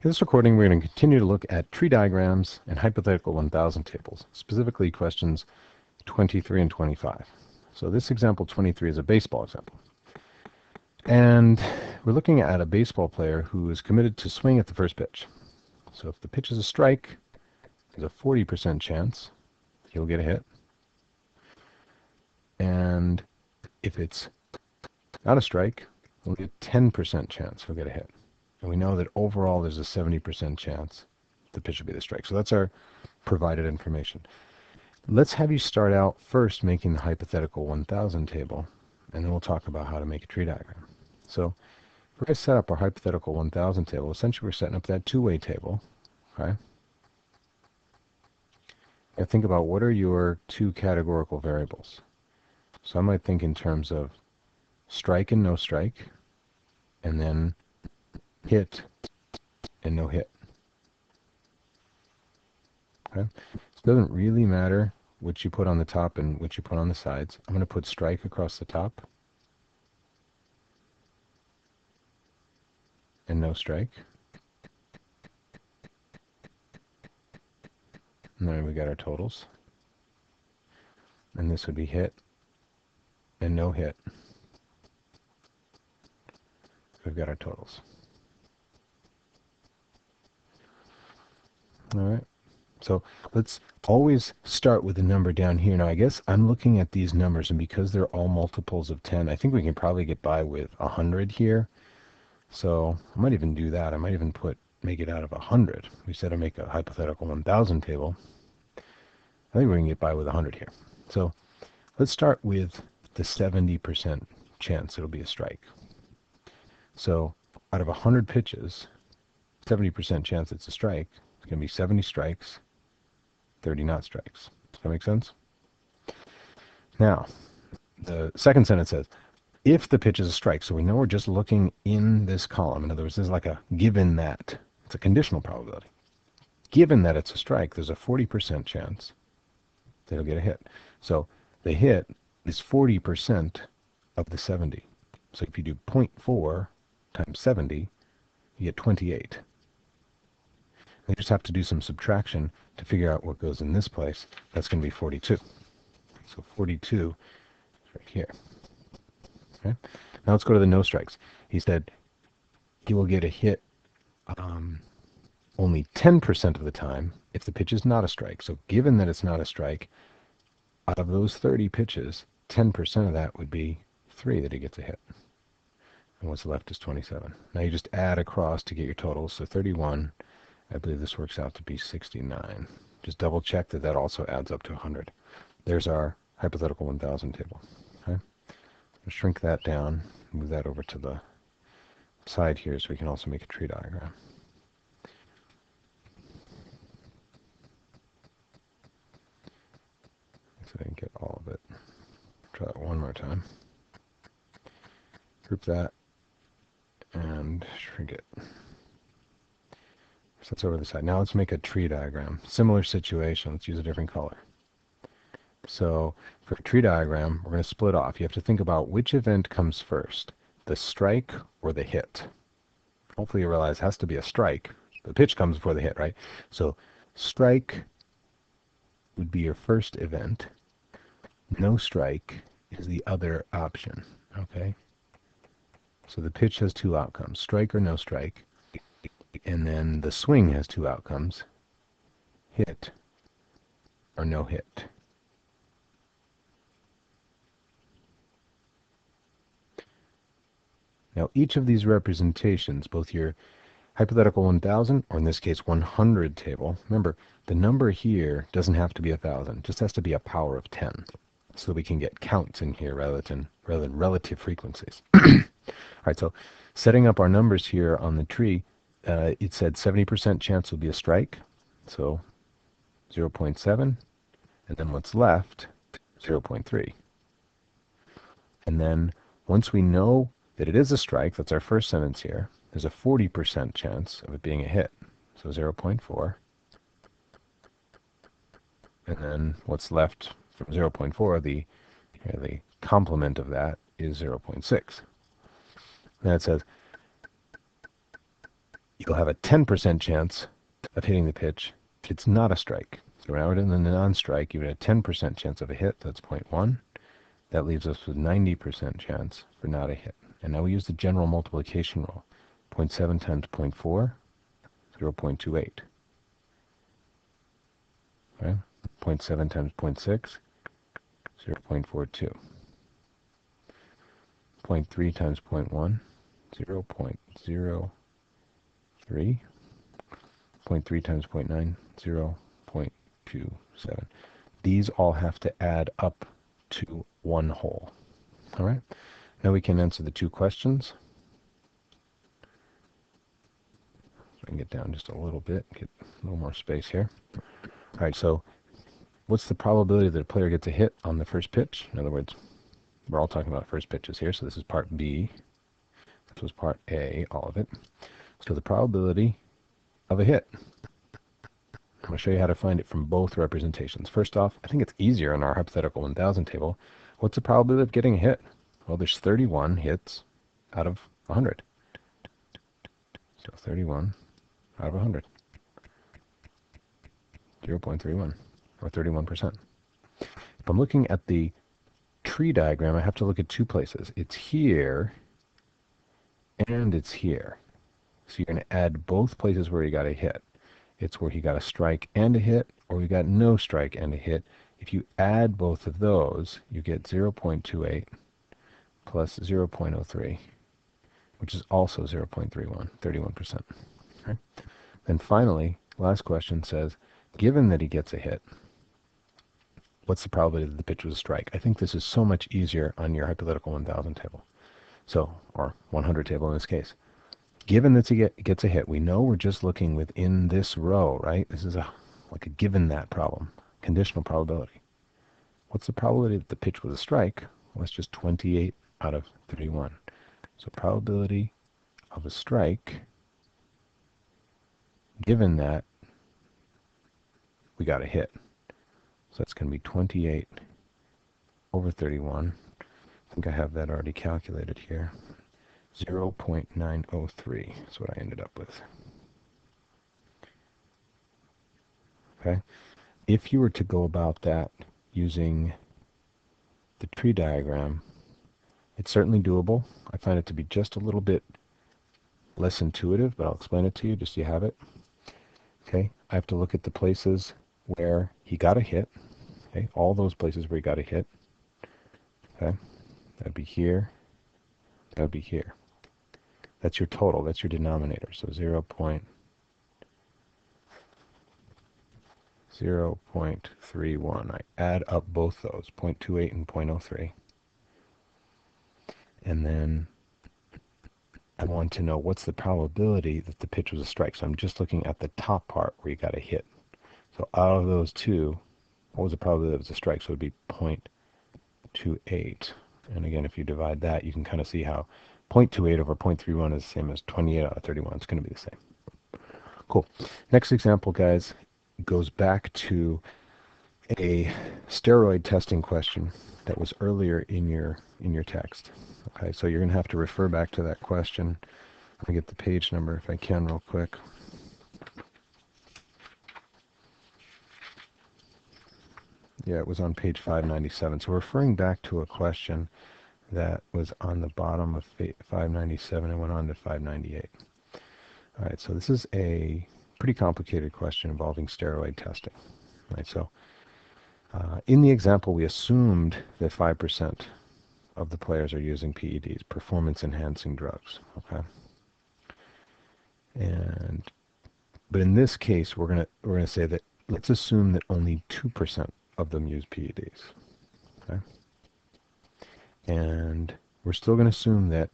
In this recording, we're going to continue to look at tree diagrams and hypothetical 1000 tables, specifically questions 23 and 25. So this example 23 is a baseball example. And we're looking at a baseball player who is committed to swing at the first pitch. So if the pitch is a strike, there's a 40% chance he'll get a hit. And if it's not a strike, only a 10% chance he'll get a hit. And we know that overall there's a 70% chance the pitch will be the strike. So that's our provided information. Let's have you start out first making the hypothetical 1000 table, and then we'll talk about how to make a tree diagram. So we're going to set up our hypothetical 1000 table. Essentially, we're setting up that two-way table. Okay? Now think about what are your two categorical variables. So I might think in terms of strike and no strike, and then hit and no hit. Okay? So it doesn't really matter which you put on the top and which you put on the sides. I'm going to put strike across the top and no strike. And then we got our totals. And this would be hit and no hit. We've got our totals. All right. So let's always start with the number down here. Now I guess I'm looking at these numbers, and because they're all multiples of 10, I think we can probably get by with 100 here. So I might even do that. I might even make it out of 100. We said to make a hypothetical 1000 table. I think we can get by with 100 here. So let's start with the 70% chance it'll be a strike. So out of 100 pitches, 70% chance it's a strike. It's going to be 70 strikes, 30 not strikes. Does that make sense? Now, the second sentence says, if the pitch is a strike, so we know we're just looking in this column. In other words, there's like a given that. It's a conditional probability. Given that it's a strike, there's a 40% chance that he'll get a hit. So the hit is 40% of the 70. So if you do 0.4 times 70, you get 28. We just have to do some subtraction to figure out what goes in this place. That's going to be 42. So 42 is right here. Okay. Now let's go to the no strikes. He said he will get a hit only 10% of the time if the pitch is not a strike. So given that it's not a strike, out of those 30 pitches, 10% of that would be 3 that he gets a hit. And what's left is 27. Now you just add across to get your totals. So 31, I believe this works out to be 69. Just double check that that also adds up to 100. There's our hypothetical 1000 table. Okay? Shrink that down, move that over to the side here so we can also make a tree diagram. So I didn't get all of it. Try that one more time. Group that and shrink it. So that's over the side. Now let's make a tree diagram. Similar situation. Let's use a different color. So for a tree diagram, we're going to split off. You have to think about which event comes first, the strike or the hit. Hopefully you realize it has to be a strike. The pitch comes before the hit, right? So strike would be your first event. No strike is the other option, okay? So the pitch has two outcomes, strike or no strike. And then the swing has two outcomes, hit or no hit. Now each of these representations, both your hypothetical 1000, or in this case 100 table, remember the number here doesn't have to be 1000, it just has to be a power of 10. So we can get counts in here rather than relative frequencies. All right, so setting up our numbers here on the tree, it said 70% chance will be a strike, so 0.7, and then what's left, 0.3. And then once we know that it is a strike, that's our first sentence here, there's a 40% chance of it being a hit, so 0.4. And then what's left from 0.4, the complement of that, is 0.6. Then it says you'll have a 10% chance of hitting the pitch. It's not a strike. So now we're in the non-strike, you have a 10% chance of a hit. That's 0.1. That leaves us with 90% chance for not a hit. And now we use the general multiplication rule. 0.7 times 0.4, 0.28. Right? 0.7 times 0.6, 0.42. 0.3 times 0.1, 0.03. 0.3 times 0.9, 0.27. These all have to add up to one whole. All right. Now we can answer the two questions. So I can get down just a little bit, get a little more space here. All right, so what's the probability that a player gets a hit on the first pitch? In other words, we're all talking about first pitches here, so this is part B. This was part A, all of it. So the probability of a hit. I'm going to show you how to find it from both representations. First off, I think it's easier in our hypothetical 1000 table. What's the probability of getting a hit? Well, there's 31 hits out of 100. So 31 out of 100. 0.31, or 31%. If I'm looking at the tree diagram, I have to look at two places. It's here, and it's here. So you're going to add both places where you got a hit. It's where he got a strike and a hit, or you got no strike and a hit. If you add both of those, you get 0.28 plus 0.03, which is also 0.31, 31%. Okay? Then finally, last question says, given that he gets a hit, what's the probability that the pitch was a strike? I think this is so much easier on your hypothetical 1000 table. So, or 100 table in this case. Given that he gets a hit, we know we're just looking within this row, right? This is like a given that problem, conditional probability. What's the probability that the pitch was a strike? Well, it's just 28 out of 31. So probability of a strike, given that we got a hit. So that's going to be 28 over 31. I think I have that already calculated here. 0.903 is what I ended up with. Okay? If you were to go about that using the tree diagram, it's certainly doable. I find it to be just a little bit less intuitive, but I'll explain it to you just so you have it. Okay, I have to look at the places where he got a hit. Okay, all those places where he got a hit. Okay, that'd be here. That'd be here. That's your total. That's your denominator. So 0.31. I add up both those, 0.28 and 0.03. And then I want to know what's the probability that the pitch was a strike. So I'm just looking at the top part where you got a hit. So out of those two, what was the probability that it was a strike? So it would be 0.28. And again, if you divide that, you can kind of see how 0.28 over 0.31 is the same as 28 out of 31. It's going to be the same. Cool. Next example, guys, goes back to a steroid testing question that was earlier in your text. Okay, so you're going to have to refer back to that question. Let me get the page number if I can real quick. Yeah, it was on page 597. So we're referring back to a question that was on the bottom of 597 and went on to 598. All right, so this is a pretty complicated question involving steroid testing. Right, so in the example, we assumed that 5% of the players are using PEDs, performance-enhancing drugs. Okay, but in this case, we're gonna say that let's assume that only 2% of them use PEDs. Okay, and we're still going to assume that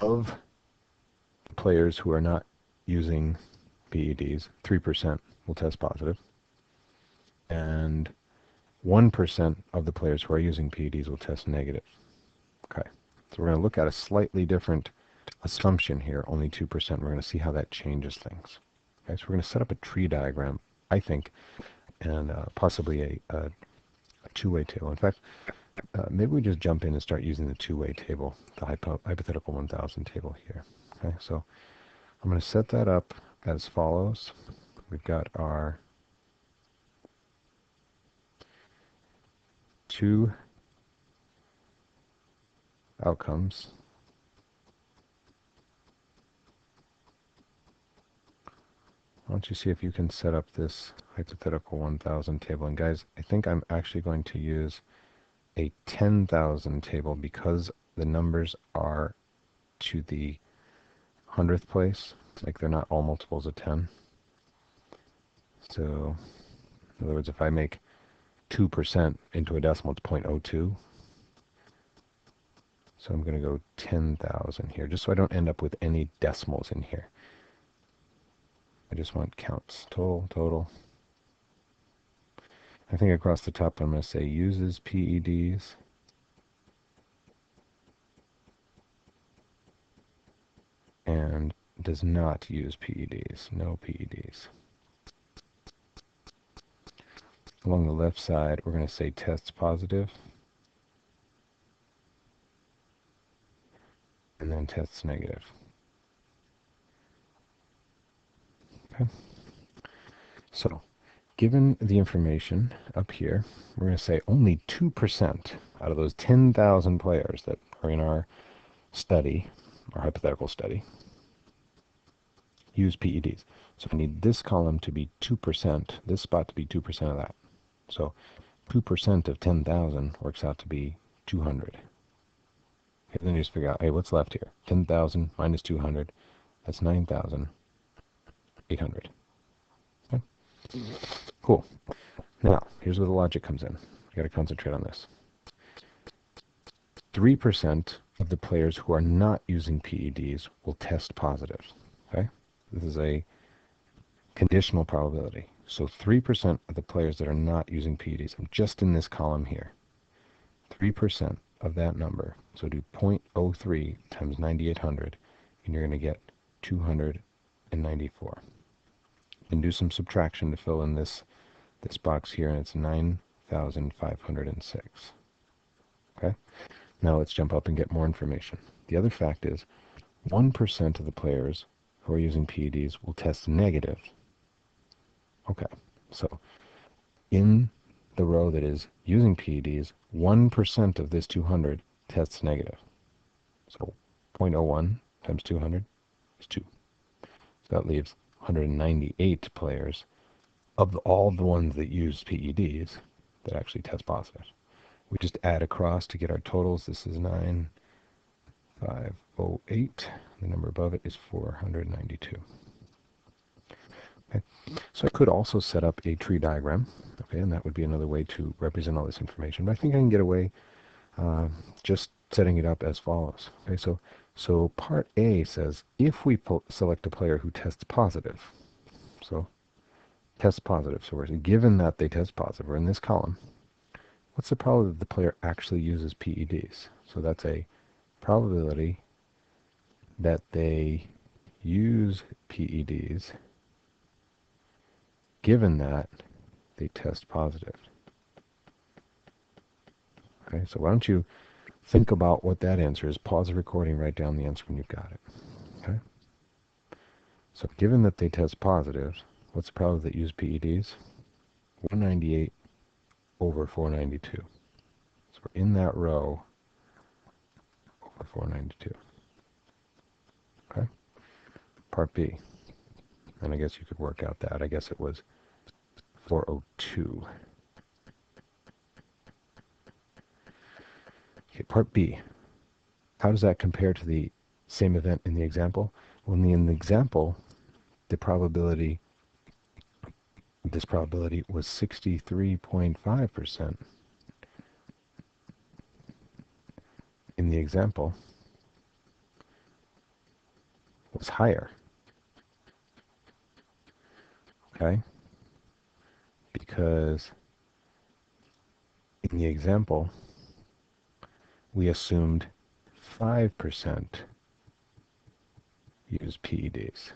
of players who are not using PEDs, 3% will test positive, and 1% of the players who are using PEDs will test negative. Okay, so we're going to look at a slightly different assumption here, only 2%. We're going to see how that changes things. Okay, so we're going to set up a tree diagram, I think, and possibly a two-way table. In fact, maybe we just jump in and start using the two-way table, the hypothetical 1000 table here. Okay, so I'm going to set that up as follows. We've got our two outcomes. Why don't you see if you can set up this hypothetical 1,000 table. And guys, I think I'm actually going to use a 10,000 table because the numbers are to the 100th place. Like they're not all multiples of 10. So in other words, if I make 2% into a decimal, it's 0.02. So I'm going to go 10,000 here, just so I don't end up with any decimals in here. I just want counts, total. I think across the top I'm going to say uses PEDs. And does not use PEDs, no PEDs. Along the left side, we're going to say tests positive, and then tests negative. Okay. So, given the information up here, we're going to say only 2% out of those 10,000 players that are in our study, our hypothetical study, use PEDs. So I need this column to be 2%, this spot to be 2% of that. So 2% of 10,000 works out to be 200. Okay, then you just figure out, hey, what's left here? 10,000 minus 200, that's 9,800. Okay? Cool. Now, here's where the logic comes in. You got to concentrate on this. 3% of the players who are not using PEDs will test positive. Okay? This is a conditional probability. So 3% of the players that are not using PEDs, I'm just in this column here. 3% of that number, so do 0.03 times 9,800, and you're going to get 294. And do some subtraction to fill in this box here, and it's 9,506. Okay? Now let's jump up and get more information. The other fact is 1% of the players who are using PEDs will test negative. Okay, so in the row that is using PEDs, 1% of this 200 tests negative. So 0.01 times 200 is 2. So that leaves 198 players of all the ones that use PEDs that actually test positive. We just add across to get our totals. This is 9,508. The number above it is 492. Okay. So I could also set up a tree diagram, okay, and that would be another way to represent all this information. But I think I can get away just setting it up as follows. Okay, so part A says if we select a player who tests positive, so test positive, so we're given that they test positive, we're in this column, what's the probability that the player actually uses PEDs? So that's a probability that they use PEDs given that they test positive. Okay, so why don't you think about what that answer is. Pause the recording, write down the answer when you've got it. Okay? So given that they test positive, what's the probability that use PEDs? 198 over 492. So we're in that row over 492. Okay? Part B. And I guess you could work out that. I guess it was 402. Okay, part B. How does that compare to the same event in the example? Well, in the example, this probability was 63.5%. In the example, was higher. Okay? Because in the example, we assumed 5% use PEDs.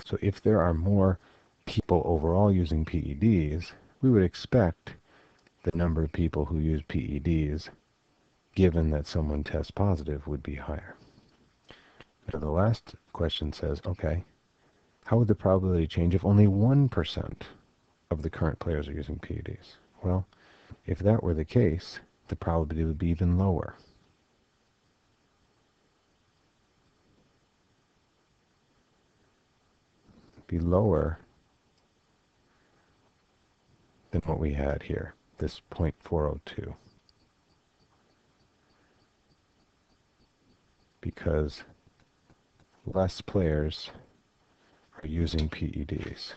So if there are more people overall using PEDs, we would expect the number of people who use PEDs, given that someone tests positive, would be higher. Now the last question says, okay, how would the probability change if only 1% of the current players are using PEDs? Well, if that were the case, the probability would be even lower. Be lower than what we had here, this 0.402, because less players are using PEDs.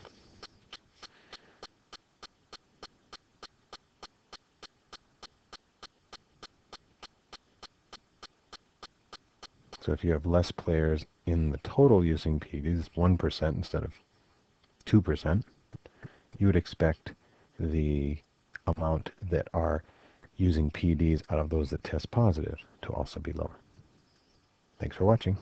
So if you have less players in the total using PEDs, 1% instead of 2%, you would expect the amount that are using PEDs out of those that test positive to also be lower. Thanks for watching.